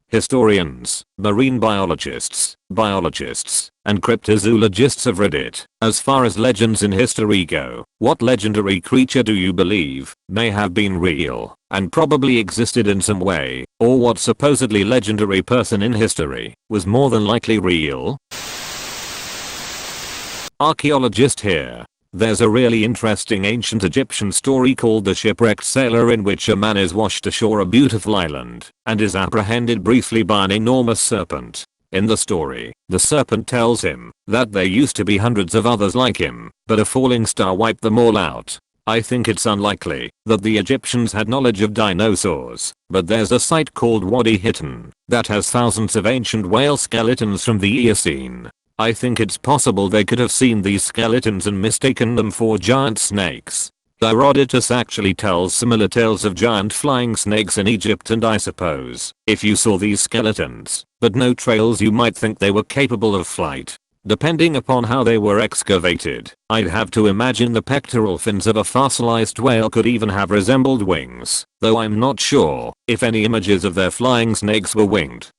historians, marine biologists, and cryptozoologists of Reddit. As far as legends in history go, what legendary creature do you believe may have been real and probably existed in some way, or what supposedly legendary person in history was more than likely real? Archaeologist here. There's a really interesting ancient Egyptian story called The Shipwrecked Sailor, in which a man is washed ashore a beautiful island and is apprehended briefly by an enormous serpent. In the story, the serpent tells him that there used to be hundreds of others like him, but a falling star wiped them all out. I think it's unlikely that the Egyptians had knowledge of dinosaurs, but there's a site called Wadi Hittin that has thousands of ancient whale skeletons from the Eocene. I think it's possible they could have seen these skeletons and mistaken them for giant snakes. Herodotus actually tells similar tales of giant flying snakes in Egypt, and I suppose if you saw these skeletons but no trails, you might think they were capable of flight. Depending upon how they were excavated, I'd have to imagine the pectoral fins of a fossilized whale could even have resembled wings, though I'm not sure if any images of their flying snakes were winged.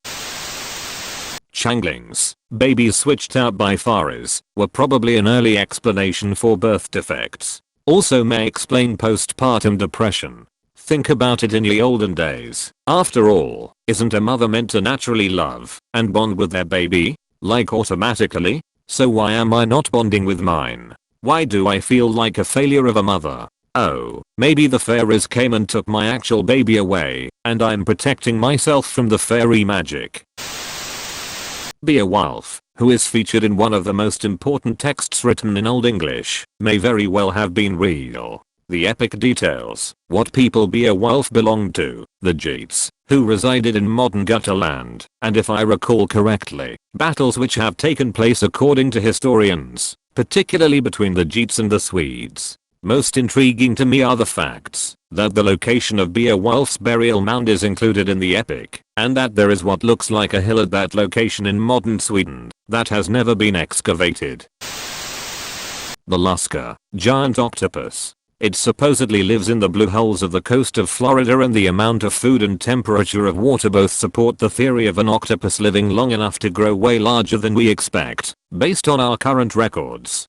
Changelings, babies switched out by faras, were probably an early explanation for birth defects. Also may explain postpartum depression. Think about it in the olden days. After all, isn't a mother meant to naturally love and bond with their baby? Like automatically? So why am I not bonding with mine? Why do I feel like a failure of a mother? Oh, maybe the fairies came and took my actual baby away, and I'm protecting myself from the fairy magic. Beowulf, who is featured in one of the most important texts written in Old English, may very well have been real. The epic details what people Beowulf belonged to, the Geats, who resided in modern Jutland, and if I recall correctly, battles which have taken place according to historians, particularly between the Geats and the Swedes. Most intriguing to me are the facts that the location of Beowulf's burial mound is included in the epic, and that there is what looks like a hill at that location in modern Sweden that has never been excavated. The Lusca, giant octopus. It supposedly lives in the blue holes of the coast of Florida, and the amount of food and temperature of water both support the theory of an octopus living long enough to grow way larger than we expect, based on our current records.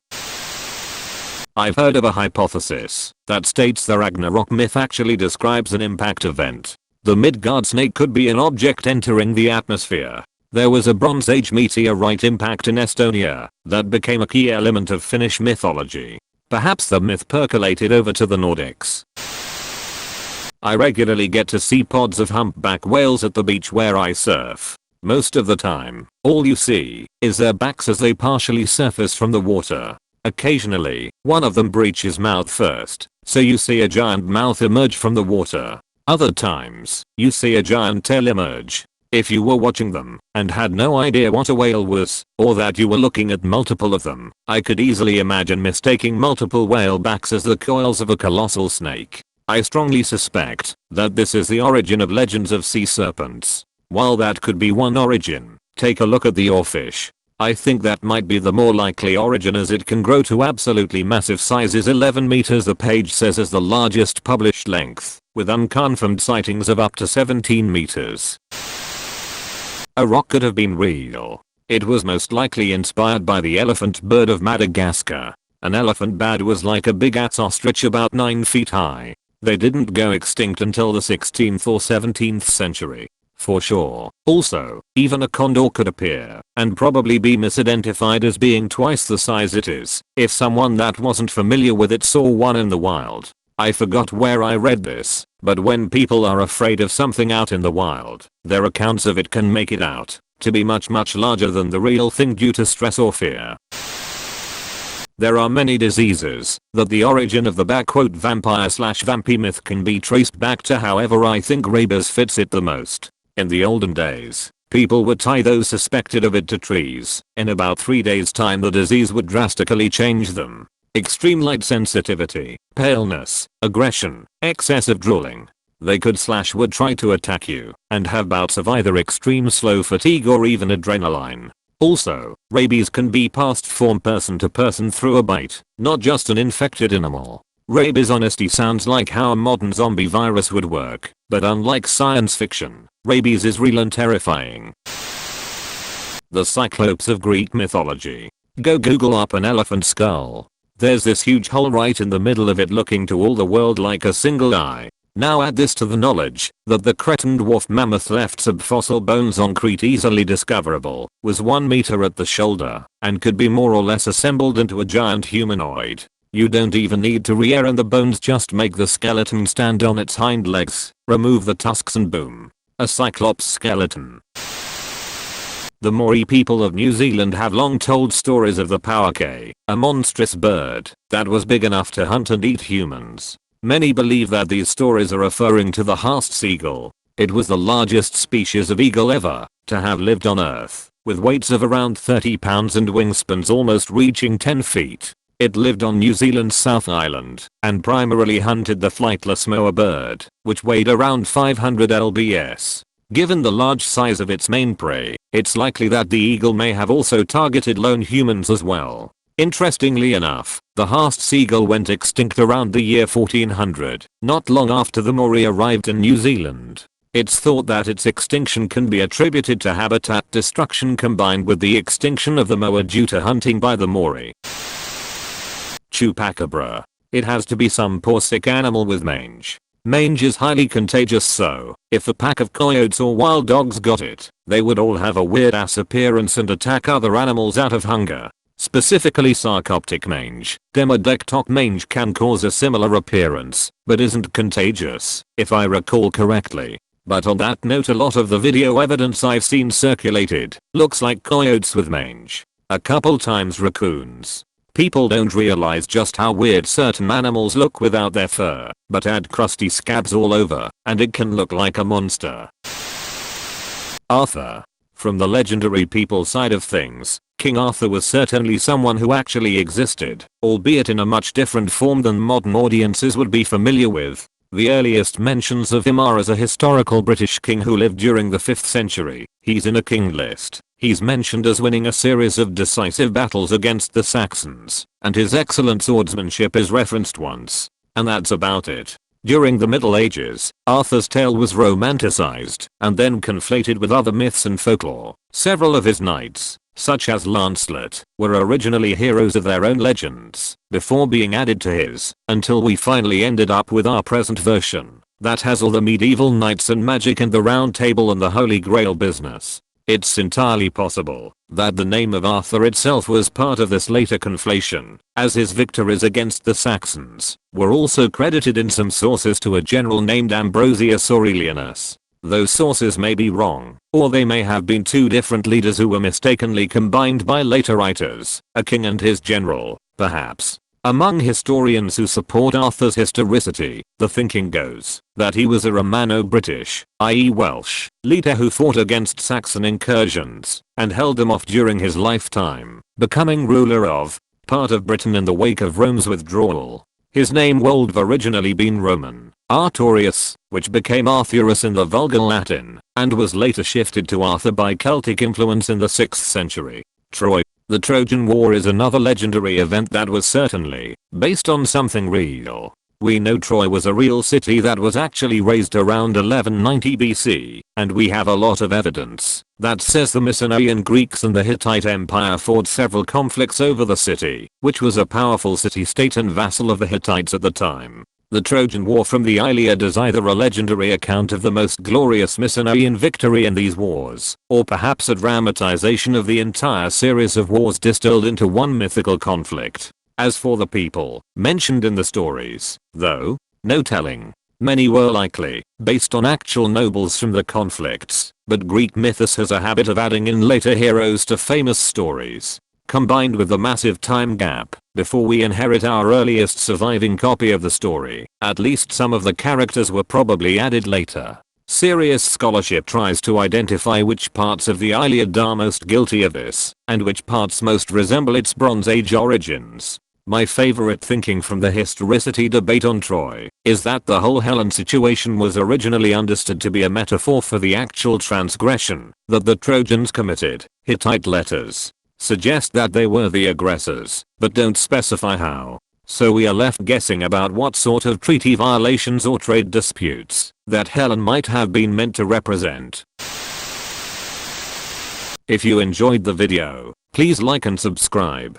I've heard of a hypothesis that states the Ragnarok myth actually describes an impact event. The Midgard snake could be an object entering the atmosphere. There was a Bronze Age meteorite impact in Estonia that became a key element of Finnish mythology. Perhaps the myth percolated over to the Nordics. I regularly get to see pods of humpback whales at the beach where I surf. Most of the time, all you see is their backs as they partially surface from the water. Occasionally, one of them breaches mouth first, so you see a giant mouth emerge from the water. Other times, you see a giant tail emerge. If you were watching them and had no idea what a whale was, or that you were looking at multiple of them, I could easily imagine mistaking multiple whale backs as the coils of a colossal snake. I strongly suspect that this is the origin of legends of sea serpents. While that could be one origin, take a look at the oarfish. I think that might be the more likely origin, as it can grow to absolutely massive sizes. 11 meters the page says is the largest published length, with unconfirmed sightings of up to 17 meters. A rock could have been real. It was most likely inspired by the elephant bird of Madagascar. An elephant bat was like a big ass ostrich about 9 feet high. They didn't go extinct until the 16th or 17th century. For sure. Also, even a condor could appear and probably be misidentified as being twice the size it is if someone that wasn't familiar with it saw one in the wild. I forgot where I read this, but when people are afraid of something out in the wild, their accounts of it can make it out to be much larger than the real thing due to stress or fear. There are many diseases that the origin of the vampire/vampy myth can be traced back to. However, I think rabies fits it the most. In the olden days, people would tie those suspected of it to trees. In about 3 days' time the disease would drastically change them. Extreme light sensitivity, paleness, aggression, excessive drooling. They would try to attack you and have bouts of either extreme slow fatigue or even adrenaline. Also, rabies can be passed from person to person through a bite, not just an infected animal. Rabies honesty sounds like how a modern zombie virus would work, but unlike science fiction, rabies is real and terrifying. The Cyclopes of Greek mythology. Go Google up an elephant skull. There's this huge hole right in the middle of it looking to all the world like a single eye. Now add this to the knowledge that the Cretan dwarf mammoth left subfossil bones on Crete easily discoverable, was 1 meter at the shoulder, and could be more or less assembled into a giant humanoid. You don't even need to rearrange the bones, just make the skeleton stand on its hind legs, remove the tusks and boom. A cyclops skeleton. The Maori people of New Zealand have long told stories of the pauke, a monstrous bird that was big enough to hunt and eat humans. Many believe that these stories are referring to the Haast seagull. It was the largest species of eagle ever to have lived on Earth, with weights of around 30 pounds and wingspans almost reaching 10 feet. It lived on New Zealand's South Island and primarily hunted the flightless moa bird, which weighed around 500 lbs. Given the large size of its main prey, it's likely that the eagle may have also targeted lone humans as well. Interestingly enough, the Haast seagull went extinct around the year 1400, not long after the Maori arrived in New Zealand. It's thought that its extinction can be attributed to habitat destruction combined with the extinction of the moa due to hunting by the Maori. Chupacabra. It has to be some poor sick animal with mange. Mange is highly contagious, so if a pack of coyotes or wild dogs got it, they would all have a weird ass appearance and attack other animals out of hunger. Specifically sarcoptic mange. Demodectoc mange can cause a similar appearance, but isn't contagious, if I recall correctly. But on that note, a lot of the video evidence I've seen circulated looks like coyotes with mange. A couple times raccoons. People don't realize just how weird certain animals look without their fur, but add crusty scabs all over, and it can look like a monster. Arthur. From the legendary people side of things, King Arthur was certainly someone who actually existed, albeit in a much different form than modern audiences would be familiar with. The earliest mentions of him are as a historical British king who lived during the 5th century. He's in a king list. He's mentioned as winning a series of decisive battles against the Saxons, and his excellent swordsmanship is referenced once. And that's about it. During the Middle Ages, Arthur's tale was romanticized and then conflated with other myths and folklore. Several of his knights, such as Lancelot, were originally heroes of their own legends, before being added to his, until we finally ended up with our present version, that has all the medieval knights and magic and the round table and the holy grail business. It's entirely possible that the name of Arthur itself was part of this later conflation, as his victories against the Saxons were also credited in some sources to a general named Ambrosius Aurelianus. Those sources may be wrong, or they may have been two different leaders who were mistakenly combined by later writers, a king and his general, perhaps. Among historians who support Arthur's historicity, the thinking goes that he was a Romano-British, i.e. Welsh, leader who fought against Saxon incursions and held them off during his lifetime, becoming ruler of part of Britain in the wake of Rome's withdrawal. His name would have originally been Roman, Artorius, which became Arthurus in the Vulgar Latin, and was later shifted to Arthur by Celtic influence in the 6th century. Troy. The Trojan War is another legendary event that was certainly based on something real. We know Troy was a real city that was actually razed around 1190 BC, and we have a lot of evidence that says the Mycenaean Greeks and the Hittite Empire fought several conflicts over the city, which was a powerful city-state and vassal of the Hittites at the time. The Trojan War from the Iliad is either a legendary account of the most glorious Mycenaean victory in these wars, or perhaps a dramatization of the entire series of wars distilled into one mythical conflict. As for the people mentioned in the stories, though, no telling. Many were likely based on actual nobles from the conflicts, but Greek mythos has a habit of adding in later heroes to famous stories. Combined with the massive time gap before we inherit our earliest surviving copy of the story, at least some of the characters were probably added later. Serious scholarship tries to identify which parts of the Iliad are most guilty of this, and which parts most resemble its Bronze Age origins. My favorite thinking from the historicity debate on Troy is that the whole Helen situation was originally understood to be a metaphor for the actual transgression that the Trojans committed. Hittite letters suggest that they were the aggressors, but don't specify how. So we are left guessing about what sort of treaty violations or trade disputes that Helen might have been meant to represent. If you enjoyed the video, please like and subscribe.